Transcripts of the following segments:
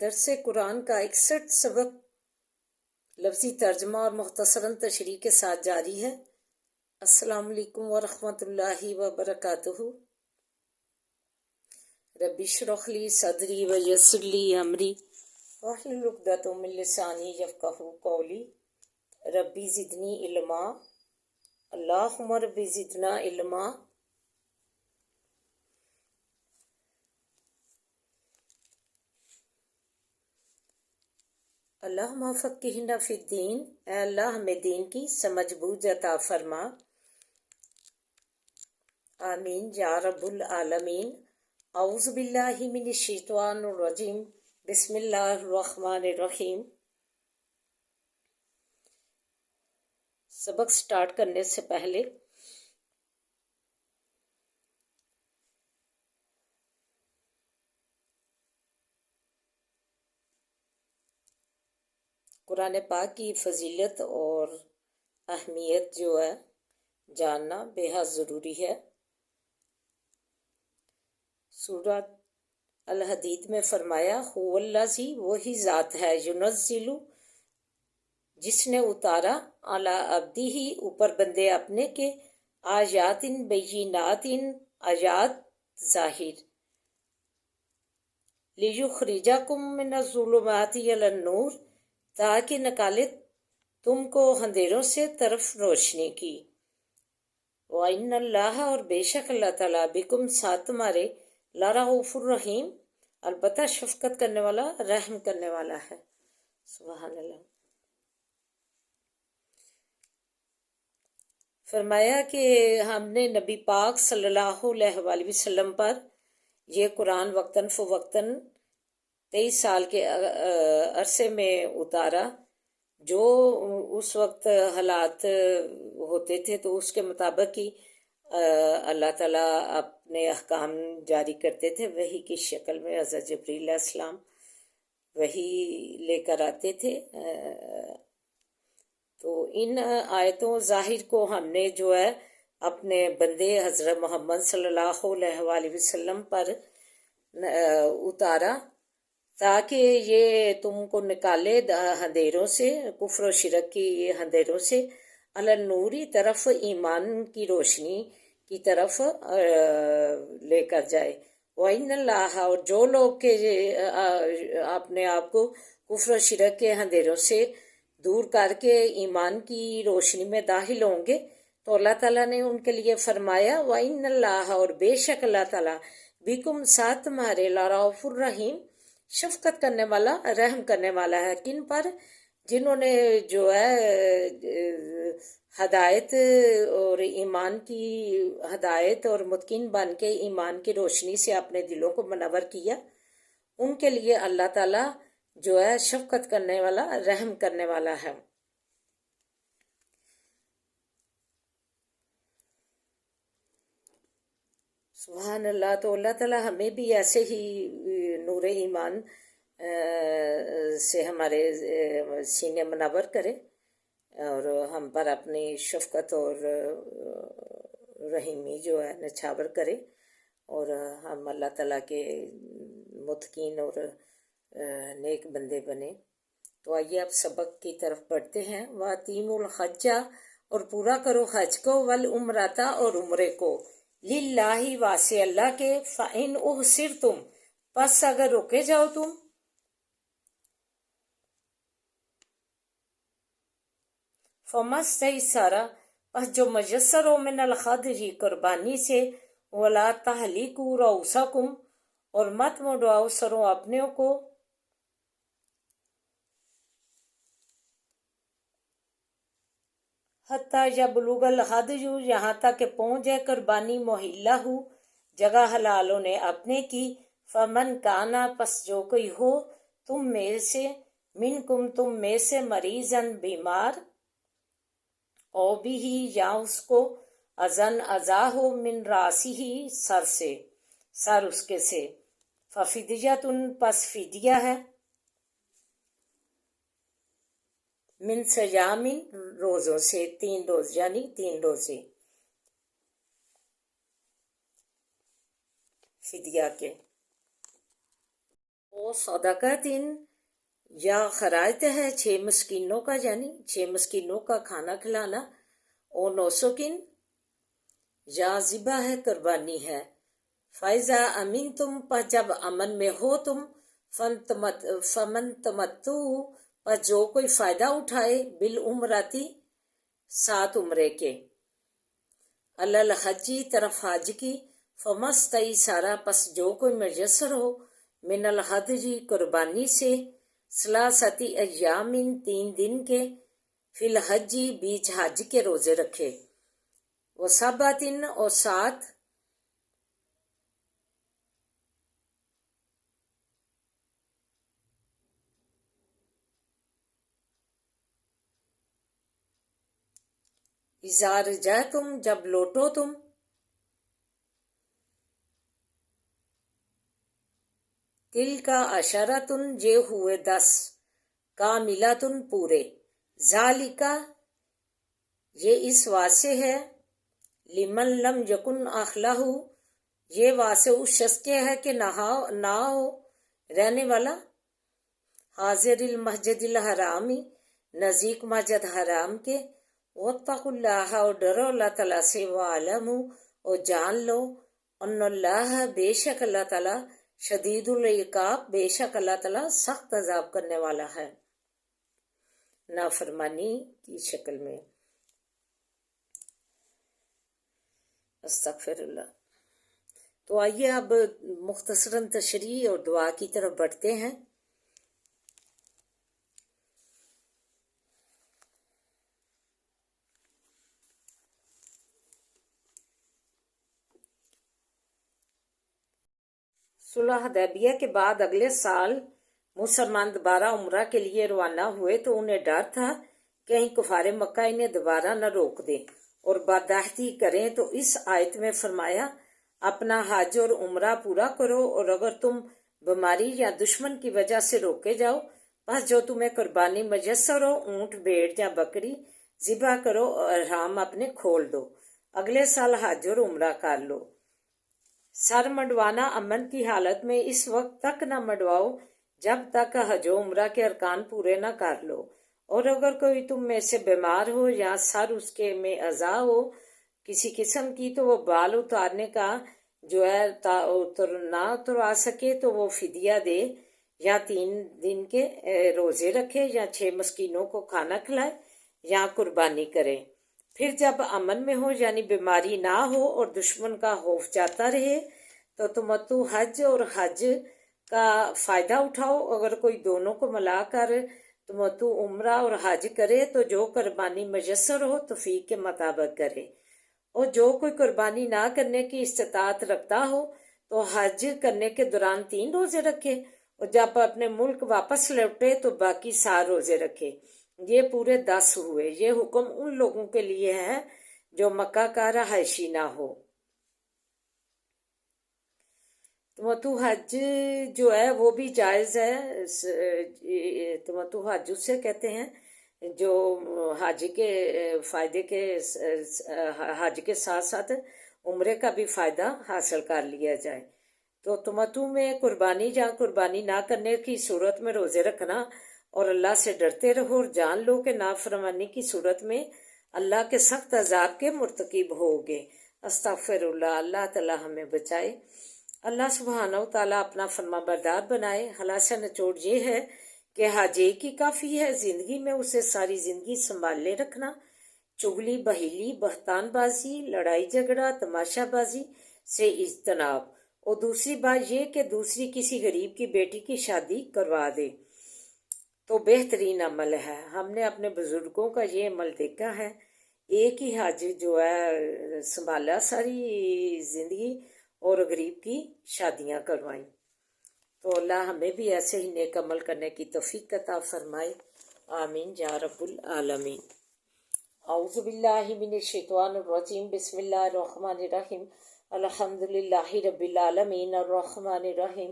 درس قرآن کا 61 سبق لفظی ترجمہ اور مختصراً تشریح کے ساتھ جاری ہے۔ السلام علیکم ورحمۃ اللہ وبرکاتہ۔ رب اشرح لی صدری ویسر لی امری واحلل عقدۃ من لسانی یفقہوا قولی۔ ربی زدنی علما، اللہم ربی زدنا علما۔ اللہم فقہنا فی الدین، اے اللہ ہمیں دین کی سمجھ بوجھ عطا فرما، آمین یا رب العالمین۔ اعوذ باللہ من الشیطان الرجیم، بسم اللہ الرحمن الرحیم۔ سبق سٹارٹ کرنے سے پہلے قرآن پاک کی فضیلت اور اہمیت جو ہے جاننا بے حد ضروری ہے۔ سورۃ الحدید میں فرمایا هو الذی، وہی ذات ہے، ینزل، جس نے اتارا، علی عبدہ، اوپر بندے اپنے کے، آیات بینات، آیات ظاہر، لیخرجکم من الظلمات الی النور، تاکہ نکالے تم کو اندھیروں سے طرف روشنی کی، وَإِنَّ اللَّهَ، اور بے شک اللہ تعالیٰ، بکم، ساتھ تمہارے، لَرَءُوفٌ الرحیم، البتہ شفقت کرنے والا، رحم کرنے والا ہے۔ سبحان اللہ۔ فرمایا کہ ہم نے نبی پاک صلی اللہ علیہ وآلہ وسلم پر یہ قرآن وقتاً فوقتاً 23 سال کے عرصے میں اتارا، جو اس وقت حالات ہوتے تھے تو اس کے مطابق ہی اللہ تعالیٰ اپنے احکام جاری کرتے تھے، وحی کی شکل میں حضرت جبریل علیہ السلام وحی لے کر آتے تھے۔ تو ان آیتوں ظاہر کو ہم نے جو ہے اپنے بندے حضرت محمد صلی اللہ علیہ وآلہ وسلم پر اتارا، تاکہ یہ تم کو نکالے اندھیروں سے، کفر و شرک کی اندھیروں سے، علی النوری، طرف ایمان کی روشنی کی طرف لے کر جائے، وَإِنَّ اللَّهَ، اور جو لوگ کہ اپنے آپ کو کفر و شرک کے اندھیروں سے دور کر کے ایمان کی روشنی میں داخل ہوں گے، تو اللہ تعالیٰ نے ان کے لیے فرمایا وَإِنَّ اللَّهَ، اور بے شک اللہ تعالیٰ، بکم، ساتھ تمہارے، لَرَءُوفٌ الرحیم، شفقت کرنے والا، رحم کرنے والا ہے۔ کن پر؟ جنہوں نے جو ہے ہدایت اور ایمان کی ہدایت اور متقین بن کے ایمان کی روشنی سے اپنے دلوں کو منور کیا، ان کے لیے اللہ تعالیٰ جو ہے شفقت کرنے والا، رحم کرنے والا ہے۔ سبحان اللہ۔ تو اللہ تعالیٰ ہمیں بھی ایسے ہی نور ایمان سے ہمارے سینے منور کرے اور ہم پر اپنی شفقت اور رحیمی جو ہے نچھاور کرے، اور ہم اللہ تعالیٰ کے متقین اور نیک بندے بنے۔ تو آئیے اب سبق کی طرف بڑھتے ہیں۔ وَأَتِیمُوا الْحَجَّ، اور پورا کرو حج کو، وَالْعُمْرَۃَ، اور عمرے کو، للہ، واسطے اللہ کے، فَإِنْ أُحْصِرْتُمْ، پس اگر روکے جاؤ تم، فَمَا اسْتَيْسَرَ، پس جو میسر ہو، من الْہَدْیِ، قربانی سے، وَلَا تَحْلِقُوا رُؤُوسَکُمْ، اور مت منڈواؤ سروں اپنوں کو، حتیٰ یبلغ الہدی، یہاں تک کہ پہنچ جائے قربانی، محلہ، جگہ حلال ہونے اپنے کی، فمن کانا، پس جو کوئی ہو تم میں سے، منکم، تم میں سے، مریضاً، بیمار، او بھی، یا اس کو، اذن، اذا ہو، من راسہ، سر سے، سر اس کے سے، ففدیۃ، پس فدیہ ہے، من صیام، روزوں سے، 3 روز، یعنی 3 روزے فدیہ کے، وہ صدقاتن یا خراج ہے 6 مسکینوں کا، یعنی 6 مسکینوں کا کھانا کھلانا، او نوسکن یا ذبح ہے، قربانی ہے، فائزہ امین تم پر جب امن میں ہو تم، فمن تمتو پر جو کوئی فائدہ اٹھائے، بالعمراتی 7 عمرے کے، الحجی طرف حج کی، فمستئی سارا پس جو کوئی میسر ہو، من الحدی قربانی سے، ثلاثتی ایامن 3 دن کے، فی الحجی بیچ حج کے روزے رکھے، وہ سباتن اور 7 اذا رجعتم جب لوٹو تم، تل کا اشارتن یہ ہوئے 10 کاملاتن پورے، ذالکا یہ اس واسطے ہے، لمن لم یکن اخلہ یہ واسطے اس شخص کے ہے کہ نہ ہو رہنے والا، حاضر المسجد الحرامی نزدیک مسجد حرام کے، واتقوا اللہ اور ڈرو اللہ تعالیٰ سے، وعلموا اور جان لو، ان اللہ بے شک اللہ تعالیٰ، شدید العقاب بے شک اللہ تعالیٰ سخت عذاب کرنے والا ہے، نافرمانی کی شکل میں۔ استغفر اللہ۔ تو آئیے اب مختصراً تشریح اور دعا کی طرف بڑھتے ہیں۔ صلح حدیبیہ کے بعد اگلے سال مسلمان دوبارہ عمرہ کے لیے روانہ ہوئے تو انہیں ڈر تھا کہیں کفار مکہ انہیں دوبارہ نہ روک دیں اور بدعہدی کریں، تو اس آیت میں فرمایا اپنا حج اور عمرہ پورا کرو، اور اگر تم بیماری یا دشمن کی وجہ سے روکے جاؤ، بس جو تمہیں قربانی میسر ہو، اونٹ بھیڑ یا بکری ذبح کرو اور احرام اپنے کھول دو، اگلے سال حج اور عمرہ کر لو۔ سر منڈوانا امن کی حالت میں اس وقت تک نہ منڈواؤ جب تک حج و عمرہ کے ارکان پورے نہ کر لو، اور اگر کوئی تم میں سے بیمار ہو یا سر اس کے میں اذا ہو کسی قسم کی، تو وہ بال اتارنے کا جو ہے نہ اتروا سکے تو وہ فدیہ دے، یا 3 دن کے روزے رکھے، یا 6 مسکینوں کو کھانا کھلائے، یا قربانی کرے۔ پھر جب امن میں ہو یعنی بیماری نہ ہو اور دشمن کا خوف جاتا رہے تو تمتع حج اور حج کا فائدہ اٹھاؤ، اگر کوئی دونوں کو ملا کر تمتع عمرہ اور حج کرے تو جو قربانی میسر ہو توفیق کے مطابق کرے، اور جو کوئی قربانی نہ کرنے کی استطاعت رکھتا ہو تو حج کرنے کے دوران 3 روزے رکھے، اور جب اپنے ملک واپس لوٹے تو باقی 7 روزے رکھے، یہ پورے 10 ہوئے۔ یہ حکم ان لوگوں کے لیے ہے جو مکہ کا رہائشی نہ ہو۔ تمتع حج جو ہے وہ بھی جائز ہے، تمتع حج اسے کہتے ہیں جو حج کے فائدے کے حج کے ساتھ ساتھ عمرے کا بھی فائدہ حاصل کر لیا جائے۔ تو تمتع میں قربانی یا قربانی نہ کرنے کی صورت میں روزے رکھنا، اور اللہ سے ڈرتے رہو اور جان لو کہ نافرمانی کی صورت میں اللہ کے سخت عذاب کے مرتکب ہوگے۔ استغفر اللہ۔ اللہ تعالیٰ ہمیں بچائے۔ اللہ سبحانہ و تعالیٰ اپنا فرما بردار بنائے۔ خلاصہ نچوڑ یہ ہے کہ حج ایک ہی کافی ہے، زندگی میں اسے ساری زندگی سنبھالے رکھنا، چگلی بہیلی بہتان بازی لڑائی جھگڑا تماشا بازی سے اجتناب، اور دوسری بات یہ کہ دوسری کسی غریب کی بیٹی کی شادی کروا دے تو بہترین عمل ہے۔ ہم نے اپنے بزرگوں کا یہ عمل دیکھا ہے، ایک ہی حج جو ہے سنبھالا ساری زندگی اور غریب کی شادیاں کروائیں۔ تو اللہ ہمیں بھی ایسے ہی نیک عمل کرنے کی توفیق عطا فرمائے، آمین یا رب العالمین۔ اعوذ باللہ من الشیطان الرجیم، بسم اللہ الرحمن الرحیم، الحمد للہ رب العالمین، الرحمن الرحیم،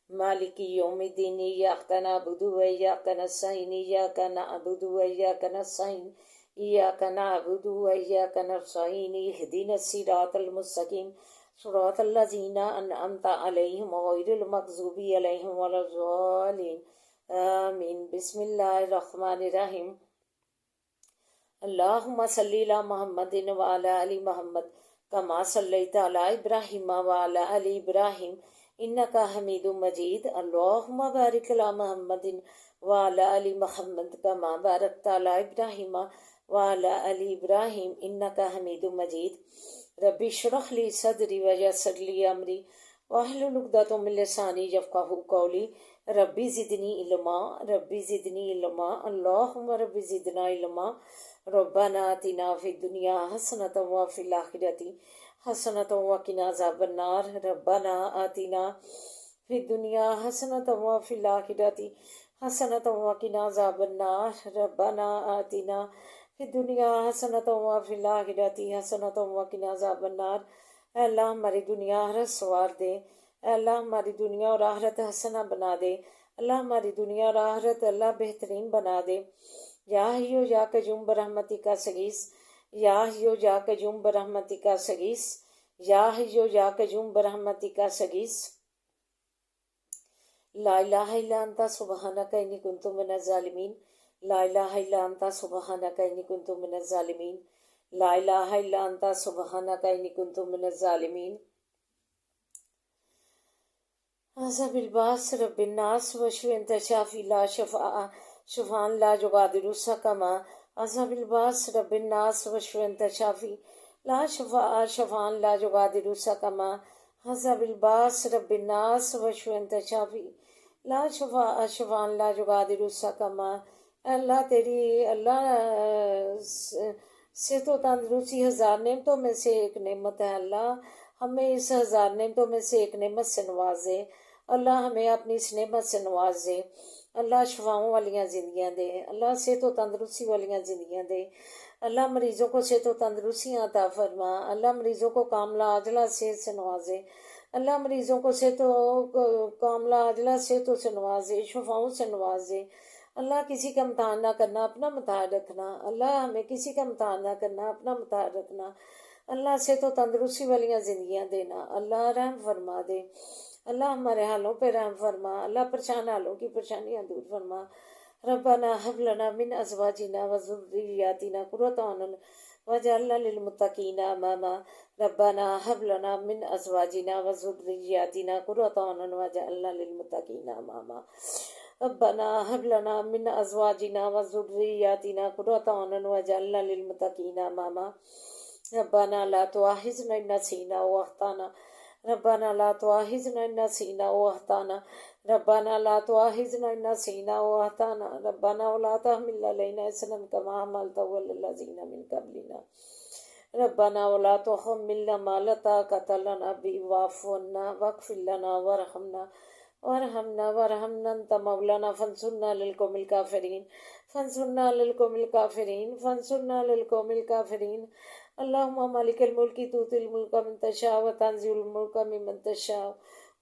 مالک یوم الدین، ایاک نعبد و ایاک نستعین، ایاک نعبد و ایاک نستعین، ایاک نعبد و ایاک نستعین، اہدنا الصراط المستقیم، صراط الذین انعمت علیہم غیر المغضوب علیہم ولا الضالین آمین۔ بسم اللہ الرحمن الرحیم۔ اللہم صلی علی محمد وعلی آل محمد کما صلیت علی ابراہیم وعلی آل ابراہیم انکا حمید مجید۔ اللہم بارک علی محمد وعلی آل محمد کما بارکت علی ابراہیم وعلی آل ابراہیم انکا حمید مجید۔ ربی اشرح لی صدری ویسر لی امری واحلل عقدۃ من لسانی یفقہوا قولی۔ ربی زدنی علما، ربی زدنی علما، اللہم ربی زدنا علما۔ ربنا آتنا فی الدنیا حسنۃ وفی الآخرۃ حسنۃ وقنا عذاب النار۔ ربنا آتنا فی الدنیا حسنۃ وفی الآخرۃ حسنۃ وقنا عذاب النار۔ ربنا آتنا فی الدنیا حسنۃ وفی الآخرۃ حسنۃ وقنا عذاب النار۔ اے اللہ ہماری دنیا آخرت سنوار دے، اے اللہ ہماری دنیا اور آخرت حسنہ بنا دے، اللہ ہماری دنیا اور آخرت اللہ بہترین بنا دے۔ یا حیو یا قیوم برحمتک استغیث، یا حیو یا قیوم برحمتک استغیث، یا حیو یا قیوم برحمتک استغیث۔ لا الہ الا انت سبحانک انی کنت من الظالمین، لا الہ الا انت سبحانک انی کنت من الظالمین، لا الہ الا انت سبحانک انی کنت من الظالمین۔ عذاب الباس رب الناس وشفی انت شافی لا شفاء لا یغادر سقما۔ عذاب الباس رب الناس وشفی انت شافی لا شفاء لا یغادر سقما۔ عذاب الباس رب الناس وشفی انت شافی لا شفاء لا یغادر سقما۔ اللہ تیری اللہ صحت و تندرستی ہزار نعمتوں میں سے ایک نعمت ہے، اللہ ہمیں اس ہزار نعمتوں میں سے ایک نعمت سے نوازے، اللہ ہمیں اپنی اس نعمت سے نوازے، اللہ شفاؤں والیاں زندگیاں دے، اللہ صحت و تندرستی والیاں زندگیاں دے، اللہ مریضوں کو صحت و تندرستیاں عطا فرما، اللہ مریضوں کو کاملہ عاجلہ صحت سے نوازے، اللہ مریضوں کو صحت و کاملہ عاجلہ صحتوں سے نوازے، شفاؤں سے نوازے۔ اللہ کسی کا امتحان نہ کرنا، اپنا امتحان رکھنا، اللہ ہمیں کسی کا امتحان نہ کرنا، اپنا امتحان رکھنا، اللہ صحت و تندرستی والیاں زندگیاں دینا، اللہ رحم فرما دے، اللہ ہمارے حالوں پہ رحم فرما، اللہ پریشان حالوں کی پریشانیاں دور فرما۔ ربنا هب لنا من ازواجنا وذرياتنا قرة اعين واجعلنا للمتقين اماما۔ ربنا هب لنا من ازواجنا وذرياتنا قرة اعين واجعلنا للمتقين اماما۔ ربنا هب لنا من ازواجنا وذرياتنا قرة اعين واجعلنا للمتقين اماما۔ ربنا لا تؤاخذنا ان نسينا واخطانا، ربنا لا تؤاخذنا ان نسينا واخطانا، ربنا لا تؤاخذنا ان نسينا واخطانا، ربنا ولا تحمل علينا إصرا كما حملته على الذين من قبلنا، ربنا ولا تحملنا ما لا طاقة لنا به واعف عنا واغفر لنا وارحمنا انت مولانا فانصرنا للقوم الكافرين، فانصرنا للقوم الكافرين، فانصرنا للقوم الكافرين۔ اللهم مالك الملك تؤتي الملك من تشاء وتنزع الملك ممن تشاء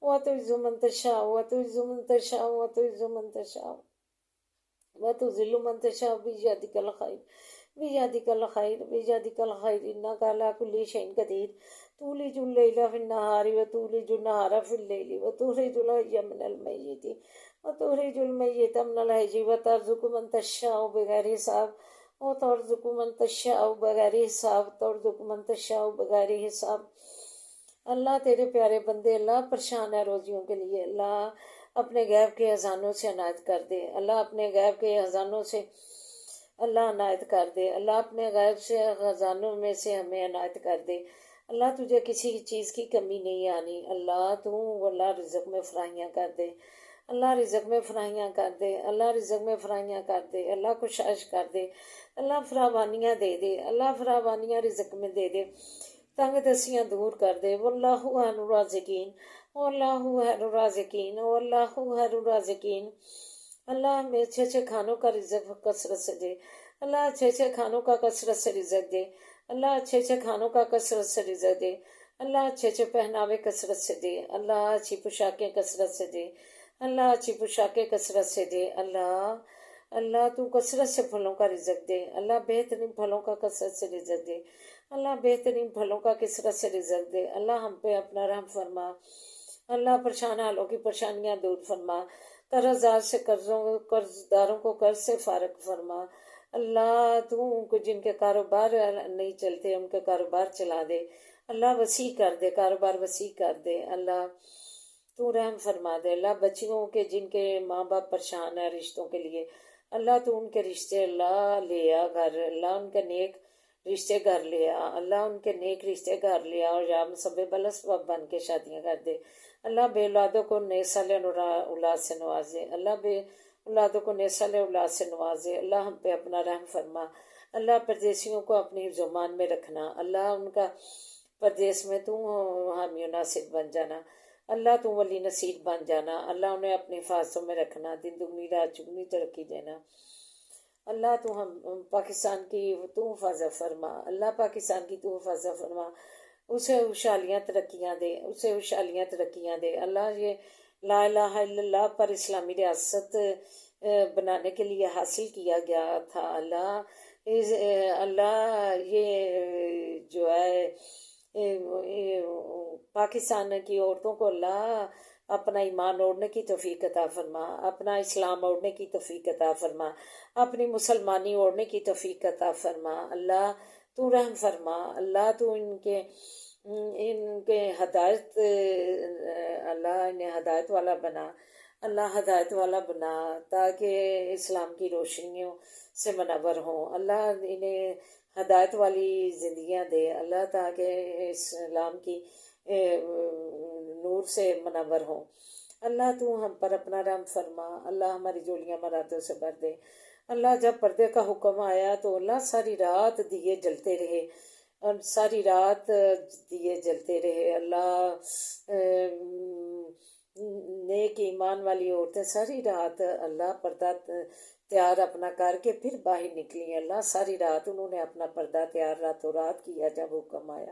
وتعز من تشاء وتعز من تشاء وتعز من تشاء وتذل من تشاء بيدك الخير بيدك الخير بيدك الخير إنك على كل شيء قدير۔ تولج الليل في النهار وتولج النهار في الليل وتخرج الحي من الميت وتخرج الميت من الحي وترزق من تشاء بغير حساب وترزق من تشاء بغیر حساب ترزق من تشاء بغیر حساب۔ اللہ تیرے پیارے بندے اللہ پریشان ہے روزیوں کے لیے، اللہ اپنے غیب کے خزانوں سے عنایت کر دے، اللہ اپنے غیب کے خزانوں سے اللہ عنایت کر دے، اللہ اپنے غیب سے خزانوں میں سے ہمیں عنایت کر دے۔ اللہ تجھے کسی چیز کی کمی نہیں آنی، اللہ تو اللہ رزق میں فراہمیاں کر دے، اللہ رزق میں فراہمیاں کر دے، اللہ رزق میں فراہمیاں کر دے، اللہ کشائش کر دے، اللہ فراوانیاں دے دے، اللہ فراوانیاں رزق میں دے دے، تنگ دستیاں دور کر دے۔ واللہ خیر الرازقین، واللہ خیر الرازقین، واللہ خیر الرازقین۔ اللہ ہمیں اچھے اچھے کھانوں کا رزق کثرت سے دے، اللہ اچھے اچھے کھانوں کا کثرت سے رزق دے، اللہ اچھے اچھے کھانوں کا کثرت سے رزق دے، اللہ اچھے اچھے پہناوے کثرت سے دے، اللہ اچھی پوشاکیں کثرت سے دے، اللہ اچھی پوشاکیں کثرت سے دے، اللہ تو کثرت سے پھلوں کا رزق دے، اللہ بہترین پھلوں کا کثرت سے رزق دے، اللہ بہترین پھلوں کا کثرت سے رزق دے، اللہ ہم پہ اپنا رحم فرما، اللہ پریشان حالوں کی پریشانیاں دور فرما، قرض دار سے قرض داروں کو قرض سے فارغ فرما، اللہ تو ان کو جن کے کاروبار نہیں چلتے ان کے کاروبار چلا دے، اللہ وسیع کر دے، کاروبار وسیع کر دے، اللہ تو رحم فرما دے، اللہ بچیوں کے جن کے ماں باپ پریشان ہیں رشتوں کے لیے، اللہ تو ان کے رشتے اللہ لے آ گھر، اللہ ان کے نیک رشتے گھر لے آ، اللہ ان کے نیک رشتے گھر لے آ، اور یا مسبب الاسباب بن کے شادیاں کر دے، اللہ بے اولادوں کو نیک صالح اولاد سے نوازے، اللہ بے اولادوں کو نیک صالح اولاد سے نوازے، اللہ ہم پہ اپنا رحم فرما، اللہ پردیسیوں کو اپنی زمان میں رکھنا، اللہ ان کا پردیس میں تو حامی و ناصر بن جانا، اللہ تو ولی نصیر بن جانا، اللہ انہیں اپنی حفاظتوں میں رکھنا، دن دگنی رات چگنی ترقی دینا، اللہ تو ہم پاکستان کی تو حفاظت فرما، اللہ پاکستان کی تو حفاظت فرما، اسے خوشحالیاں ترقیاں دے، اسے خوشحالیاں ترقیاں دے، اللہ یہ لا الہ الا اللہ پر اسلامی ریاست بنانے کے لیے حاصل کیا گیا تھا، اللہ یہ جو ہے پاکستان کی عورتوں کو اللہ اپنا ایمان اوڑھنے کی توفیق عطا فرما، اپنا اسلام اوڑھنے کی توفیق عطا فرما، اپنی مسلمانی اوڑھنے کی توفیق عطا فرما، اللہ تو رحم فرما، اللہ تو ان کے ہدایت، اللہ انہیں ہدایت والا بنا، اللہ ہدایت والا بنا تاکہ اسلام کی روشنیوں سے منور ہوں، اللہ انہیں ہدایت والی زندگیاں دے، اللہ تاکہ اسلام کی نور سے منور ہوں، اللہ تو ہم پر اپنا رحم فرما، اللہ ہماری جولیاں مراتوں سے بھر دے، اللہ جب پردے کا حکم آیا تو اللہ ساری رات دیے جلتے رہے، اور ساری رات دیے جلتے رہے، اللہ نیک ایمان والی عورتیں ساری رات اللہ پردہ تیار اپنا کر کے پھر باہر نکلی، اللہ ساری رات انہوں نے اپنا پردہ تیار راتوں رات کیا جب حکم آیا،